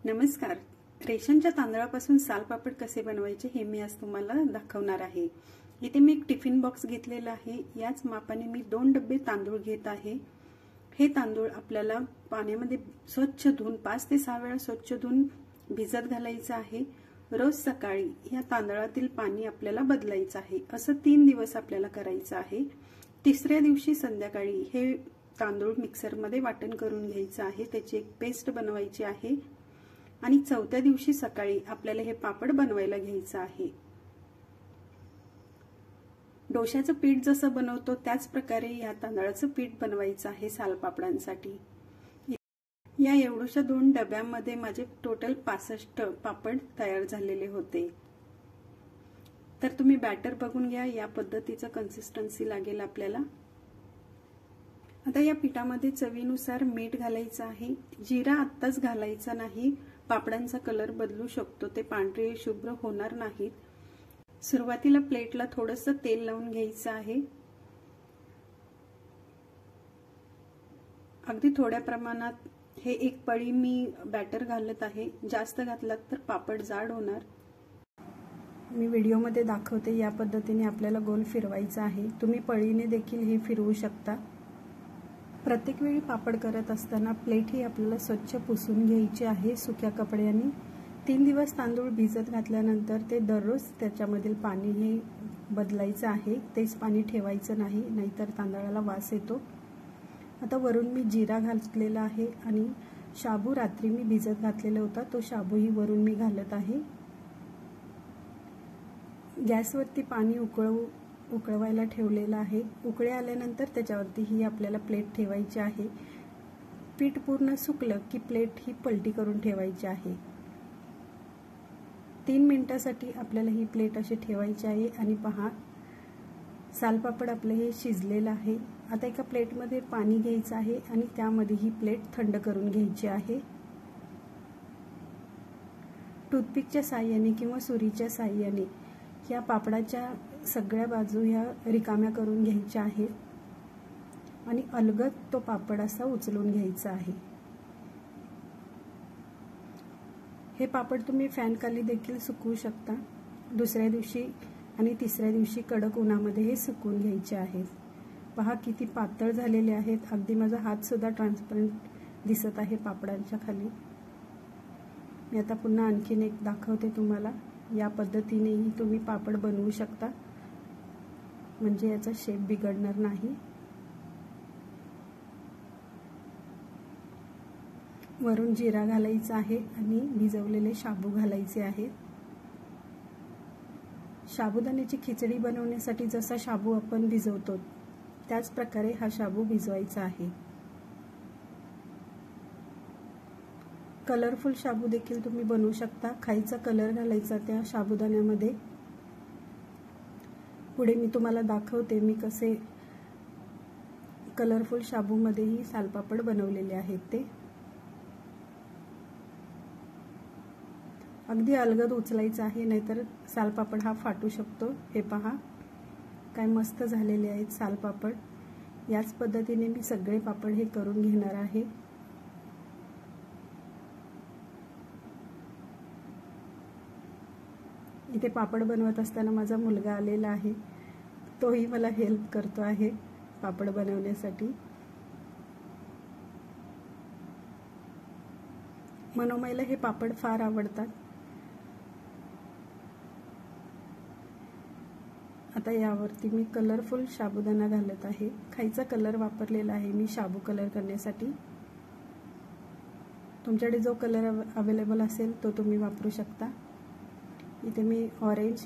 नमस्कार. रेशनच्या तांदळापासून सालपापड कसे बनवायचे हे मी आज तुम्हाला दाखवणार आहे. इथे मी एक टिफिन बॉक्स घेतलेला आहे. याच मापाने मी 2 डब्बे तांदूळ घेत आहे. हे तांदूळ आपल्याला पाण्यामध्ये स्वच्छ धुवून 5 ते 6 वेळा स्वच्छ धुवून भिजत घालायचं आहे. रोज सकाळी या तांदळातील पाणी आपल्याला बदलायचं आहे. असं 3 दिवस आपल्याला करायचं आहे. तिसऱ्या दिवशी संध्याकाळी हे तांदूळ मिक्सरमध्ये वाटण करून घ्यायचं आहे. त्याची एक पेस्ट बनवायची आहे. आणि चौथ्या दिवशी सकाळी आपल्याला हे पापड बनवायला घ्यायचं आहे. डोशाचं पीठ जसं बनवतो त्याच प्रकारे या तांदळाचं पीठ बनवायचं आहे सालपापडांसाठी. या एवढ्याशा 2 डब्यांमध्ये माझे टोटल 65 पापड तयार झालेले होते. तर तुम्ही बॅटर बघून घ्या. या पद्धतीचं कन्सिस्टन्सी लागेल आपल्याला. आता या पिठामध्ये चवीनुसार मीठ घालायचं आहे. जिरा आत्ताच घालायचा नाही. पापडांचा कलर बदलू शकतो. ते पांढरे शुभ्र होणार नाहीत. सुरुवातीला प्लेटला थोडंसं तेल लावून घ्यायचं आहे. अगदी थोड्या प्रमाणात हे एक पळी मी बॅटर घालत आहे. जास्त घातलात तर पापड जाड होणार. मी व्हिडिओमध्ये दाखवते या पद्धतीने आपल्याला गोल फिरवायचा आहे. तुम्ही पळीने देखील हे फिरवू शकता. प्रत्येक वेळी पापड करत असताना प्लेट ही आपल्याला स्वच्छ पुसून घ्यायची आहे सुक्या कपड्याने. 3 दिवस तांदूळ भिजत घातल्यानंतर ते दररोज त्याच्यामधील पाणी हे बदलायचं आहे. तेच पाणी ठेवायचं नाही, नाहीतर तांदळाला वास येतो. आता वरून मी जिरा घातलेला आहे आणि शाबू रात्री मी भिजत घातलेला होता, तो शाबूही वरून मी घालत आहे. गॅसवरती पाणी उकळवायला ठेवलेलं आहे. उकळे आल्यानंतर त्याच्यावरती ही आपल्याला प्लेट ठेवायची आहे. पीठ पूर्ण सुकलं की प्लेट ही पलटी करून ठेवायची आहे. 3 मिनिटासाठी आपल्याला ही प्लेट अशी ठेवायची आहे. आणि पहा, सालपापड आपलं हे शिजलेलं आहे. आता एका प्लेटमध्ये पाणी घ्यायचं आहे आणि त्यामध्ये ही प्लेट थंड करून घ्यायची आहे. टूथपिकच्या साहाय्याने किंवा सुरीच्या साहाय्याने या पापडाच्या सगळ्या बाजू ह्या रिकाम्या करून घ्यायच्या आहेत आणि अलगद तो पापड असा उचलून घ्यायचा आहे. हे पापड तुम्ही फॅन खाली देखील सुकवू शकता. दुसऱ्या दिवशी आणि तिसऱ्या दिवशी कडक उन्हामध्ये हे सुकवून घ्यायचे आहेत. पहा किती पातळ झालेले आहेत. अगदी माझा हात सुद्धा ट्रान्सपरंट दिसत आहे पापडांच्या खाली. मी आता पुन्हा आणखीन एक दाखवते तुम्हाला. या पद्धतीनेही तुम्ही पापड बनवू शकता, म्हणजे याचा शेप बिघडणार नाही. वरून जिरा घालायचा आहे आणि भिजवलेले शाबू घालायचे आहेत. साबुदाण्याची खिचडी बनवण्यासाठी जसा शाबू आपण भिजवतो त्याच प्रकारे हा शाबू भिजवायचा आहे. कलरफुल शाबू देखील तुम्ही बनवू शकता. खायचा कलर घालायचा त्या साबुदाण्यामध्ये. पुढे मी तुम्हाला दाखवते मी कसे कलरफुल शाबूमध्येही सालपापड बनवलेले आहेत ते. अगदी अलगद उचलायचं आहे, नाहीतर सालपापड हा फाटू शकतो. हे पहा काय मस्त झालेले आहेत सालपापड. याच पद्धतीने मी सगळे पापड हे करून घेणार आहे. इथे पापड बनवत असताना माझा मुलगा आलेला आहे. तोही मला हेल्प करतो आहे पापड बनवण्यासाठी. मनोमयला हे पापड फार आवडतात. आता यावरती मी कलरफुल साबुदाणा घालत आहे. खायचा कलर वापरलेला आहे मी शाबू कलर करण्यासाठी. तुमच्याकडे जो कलर अवेलेबल असेल तो तुम्ही वापरू शकता. इथे मी ऑरेंज,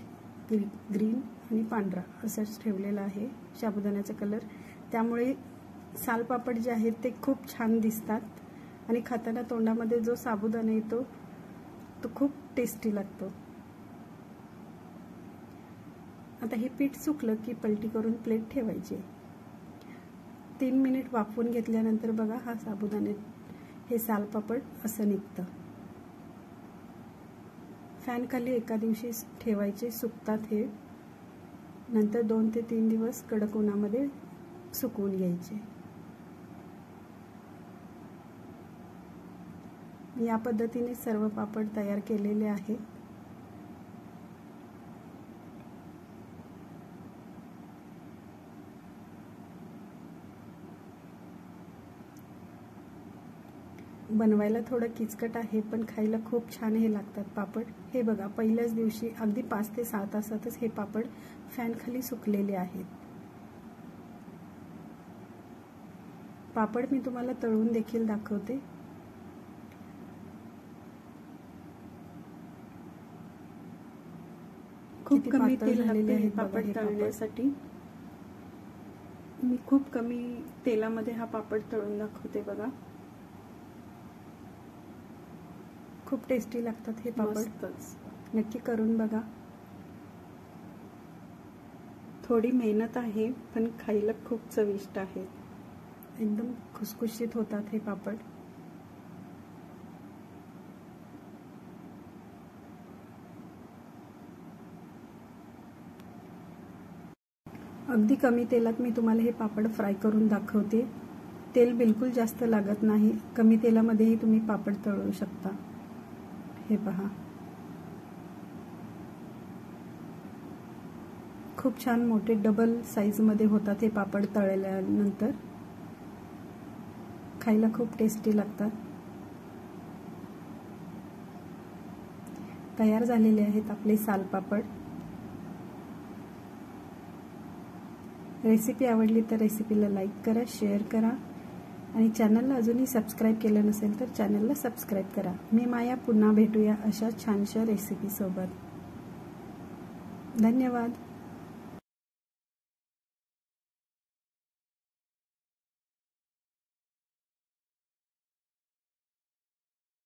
ग्रीन आणि पांढरा असंच ठेवलेला आहे साबुदाण्याचा कलर. त्यामुळे सालपापड जे आहेत ते खूप छान दिसतात आणि खाताना तोंडामध्ये जो साबुदाणा येतो तो खूप टेस्टी लागतो. आता हे पीठ सुकलं की पलटी करून प्लेट ठेवायची. 3 मिनिट वाफवून घेतल्यानंतर बघा हा साबुदाणे हे सालपापड असं निघतं. फॅन खाली एका दिवशी ठेवायचे, सुकतात हे. नंतर 2 ते 3 दिवस कडक उन्हामध्ये सुकवून घ्यायचे. या पद्धतीने सर्व पापड तयार केलेले आहेत. बनवायला थोडं किचकट आहे, पण खायला खूप छान हे लागतात पापड. हे बघा, पहिल्याच दिवशी अगदी 5 ते 6 तासातच हे पापड फॅन खाली सुकलेले आहेत. पापड मी तुम्हाला तळून देखील दाखवते. खूप कमी तेल झालेले आहे पापड तळण्यासाठी. मी खूप कमी तेलामध्ये हा पापड तळून दाखवते बघा. खूप टेस्टी लागतात हे पापड. नक्की करून बघा. थोडी मेहनत आहे, पण खायला खूप चविष्ट आहे. एकदम खुसखुशीत होतात हे पापड. अगदी कमी तेलात मी तुम्हाला हे पापड फ्राय करून दाखवते. तेल बिलकुल जास्त लागत नाही. कमी तेलामध्येही तुम्ही पापड तळू शकता. हे पहा, खूप छान मोठे डबल साइज मध्ये होतात हे पापड तळल्यानंतर. खायला खूप टेस्टी लागतात. तयार झालेले आहेत आपले सालपापड. रेसिपी आवडली तर रेसिपीला लाईक करा, शेअर करा आणि चॅनलला अजूनही सबस्क्राईब केलं नसेल तर चॅनलला सबस्क्राईब करा. मी माया पुन्हा भेटूया अशा छानशा रेसिपी सोबत. धन्यवाद.